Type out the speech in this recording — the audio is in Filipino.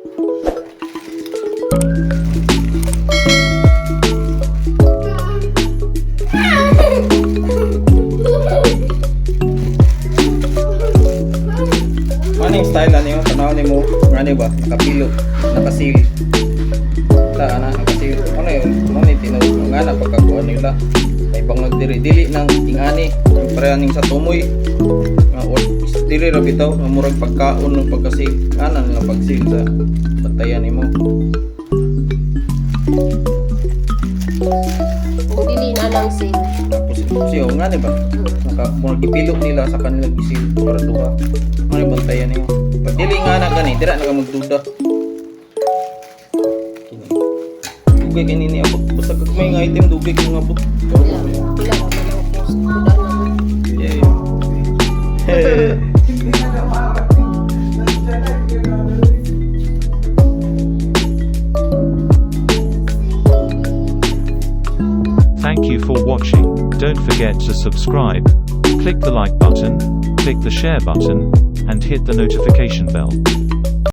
Maning style ano yung tanaw ni mo ngani ba nakapilo nakasil ta ana nakasil ano yun ano ni tinaw nga na pagkakuan nila ay bangag dili nang ingani yung parehaning sa tumoy nga dili ra bitaw murag pagkaon ng pagkasil ana nga pagsil sa batayan nimo Dili na lang sil. tapos siyo nga ba murag ipilo nila sa kanilang gisil para duha ano bantayan niyo pag dili nga na gani dira na ka magduda dugay kanini abot basta kag may nga item dugay kung abot Pila ka man ang post. Kuda na. yeah. Thank you for watching. Don't forget to subscribe, click the like button, click the share button, and hit the notification bell.